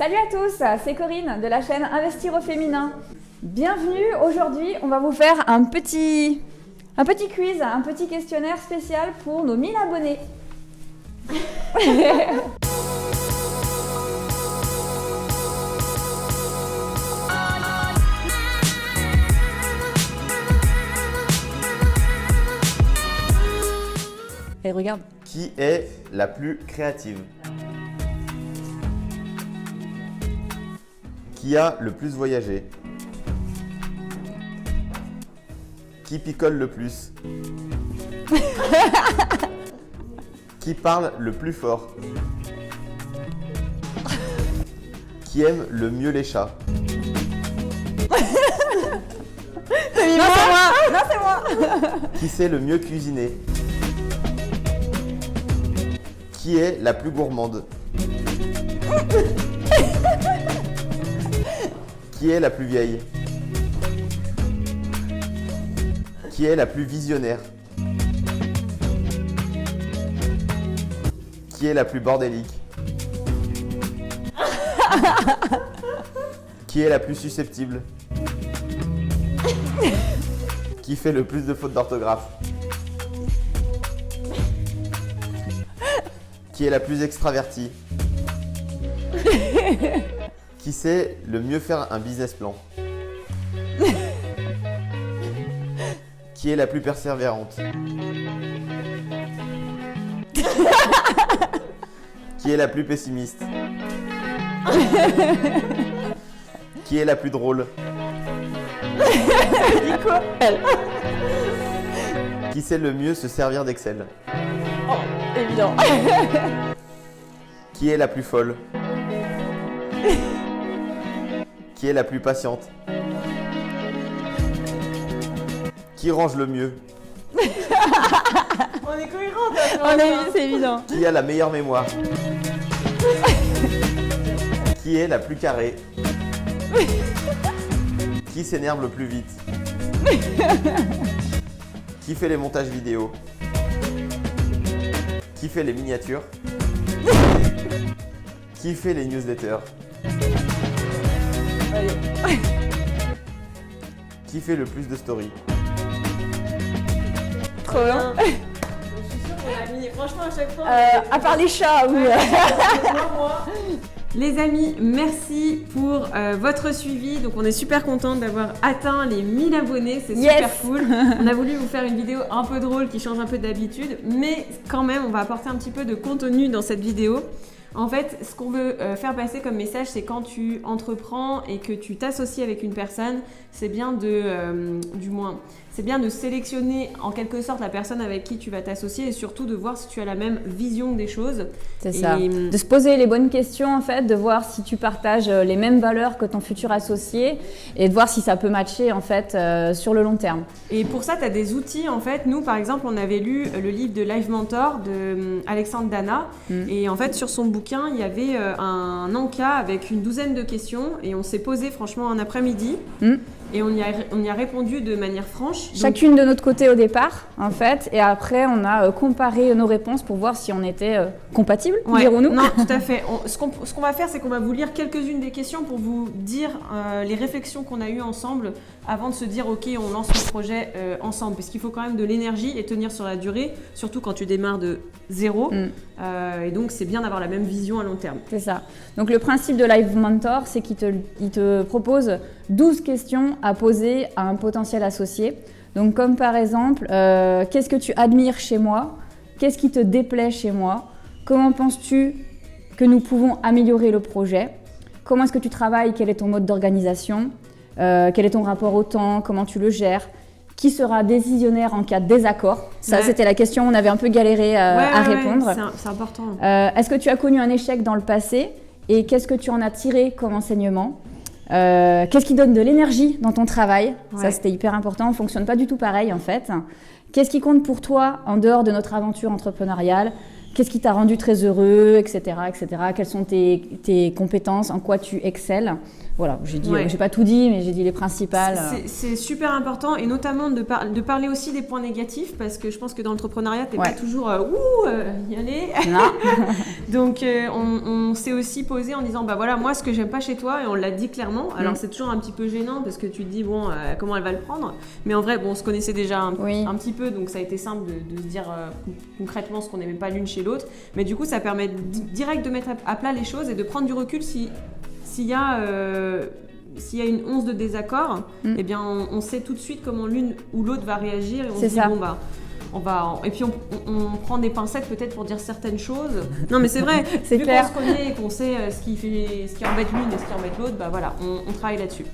Salut à tous, c'est Corinne de la chaîne Investir au féminin. Bienvenue, aujourd'hui on va vous faire un petit quiz, un petit questionnaire spécial pour nos 1000 abonnés. Et regarde. Qui est la plus créative? Qui a le plus voyagé? Qui picole le plus? Qui parle le plus fort? Qui aime le mieux les chats? Non, c'est moi. Non, c'est moi. Qui sait le mieux cuisiner? Qui est la plus gourmande? Qui est la plus vieille? Qui est la plus visionnaire? Qui est la plus bordélique? Qui est la plus susceptible? Qui fait le plus de fautes d'orthographe? Qui est la plus extravertie? Qui sait le mieux faire un business plan? Qui est la plus persévérante? Qui est la plus pessimiste? Qui est la plus drôle? Dis quoi? Qui sait le mieux se servir d'Excel? Oh, évident. Qui est la plus folle? Qui est la plus patiente? Qui range le mieux? On est cohérents, C'est évident. Qui a la meilleure mémoire? Qui est la plus carrée? Qui s'énerve le plus vite? Qui fait les montages vidéo? Qui fait les miniatures? Qui fait les newsletters? Qui fait le plus de stories? Trop bien. Je suis sûre qu'on a mis, franchement, à chaque fois. À part les chats, oui. Moi. Les amis, merci pour votre suivi. Donc, on est super contente d'avoir atteint les 1000 abonnés. C'est super Yes. cool. On a voulu vous faire une vidéo un peu drôle qui change un peu d'habitude. Mais quand même, on va apporter un petit peu de contenu dans cette vidéo. En fait, ce qu'on veut faire passer comme message, c'est quand tu entreprends et que tu t'associes avec une personne, c'est bien c'est bien de sélectionner en quelque sorte la personne avec qui tu vas t'associer et surtout de voir si tu as la même vision des choses. C'est ça. De se poser les bonnes questions en fait, de voir si tu partages les mêmes valeurs que ton futur associé et de voir si ça peut matcher en fait sur le long terme. Et pour ça, tu as des outils en fait. Nous, par exemple, on avait lu le livre de Live Mentor de Alexandre Dana et en fait, sur son bouquin, il y avait un encas avec une douzaine de questions et on s'est posé franchement un après-midi. Et on y a répondu de manière franche. Chacune de notre côté au départ, en fait, et après on a comparé nos réponses pour voir si on était compatibles, dirons-nous. Non, tout à fait. Ce qu'on va faire, c'est qu'on va vous lire quelques-unes des questions pour vous dire les réflexions qu'on a eues ensemble avant de se dire ok, on lance le projet ensemble. Parce qu'il faut quand même de l'énergie et tenir sur la durée, surtout quand tu démarres de zéro. Et donc, c'est bien d'avoir la même vision à long terme. C'est ça. Donc, le principe de Live Mentor, c'est qu'il te propose 12 questions à poser à un potentiel associé. Donc, comme par exemple, qu'est-ce que tu admires chez moi? Qu'est-ce qui te déplaît chez moi? Comment penses-tu que nous pouvons améliorer le projet? Comment est-ce que tu travailles? Quel est ton mode d'organisation? Quel est ton rapport au temps? Comment tu le gères? Qui sera décisionnaire en cas de désaccord? Ça, c'était la question, on avait un peu galéré à répondre. C'est important. Est-ce que tu as connu un échec dans le passé et qu'est-ce que tu en as tiré comme enseignement? Qu'est-ce qui donne de l'énergie dans ton travail? Ça, c'était hyper important, on ne fonctionne pas du tout pareil en fait. Qu'est-ce qui compte pour toi en dehors de notre aventure entrepreneuriale? qu'est-ce qui t'a rendu très heureux, etc., etc. Quelles sont tes compétences, en quoi tu excelles. Voilà, j'ai pas tout dit, mais j'ai dit les principales. C'est super important, et notamment de parler aussi des points négatifs, parce que je pense que dans l'entrepreneuriat, t'es pas toujours y aller. Non. Donc on s'est aussi posé en disant, bah voilà, moi ce que j'aime pas chez toi, et on l'a dit clairement. Alors c'est toujours un petit peu gênant, parce que tu te dis, bon, comment elle va le prendre, mais en vrai, bon, on se connaissait déjà un petit peu, donc ça a été simple de se dire concrètement ce qu'on n'aimait pas l'une chez l'autre. Mais du coup, ça permet direct de mettre à plat les choses et de prendre du recul s'il y a une once de désaccord, eh bien on sait tout de suite comment l'une ou l'autre va réagir, et on se dit bon bah et puis on prend des pincettes peut-être pour dire certaines choses. Non mais c'est vrai, c'est vu clair. qu'on se connaît et qu'on sait ce qui embête l'une et ce qui embête l'autre, bah voilà, on travaille là-dessus.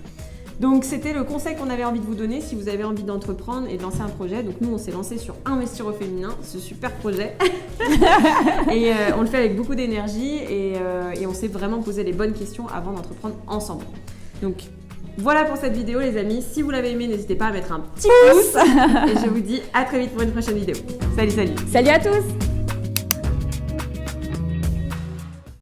Donc c'était le conseil qu'on avait envie de vous donner si vous avez envie d'entreprendre et de lancer un projet. Donc nous on s'est lancé sur Investir au féminin, ce super projet. Et on le fait avec beaucoup d'énergie, et on s'est vraiment posé les bonnes questions avant d'entreprendre ensemble. Donc voilà pour cette vidéo les amis. Si vous l'avez aimé, n'hésitez pas à mettre un petit pouce. Et je vous dis à très vite pour une prochaine vidéo. Salut. Salut à tous.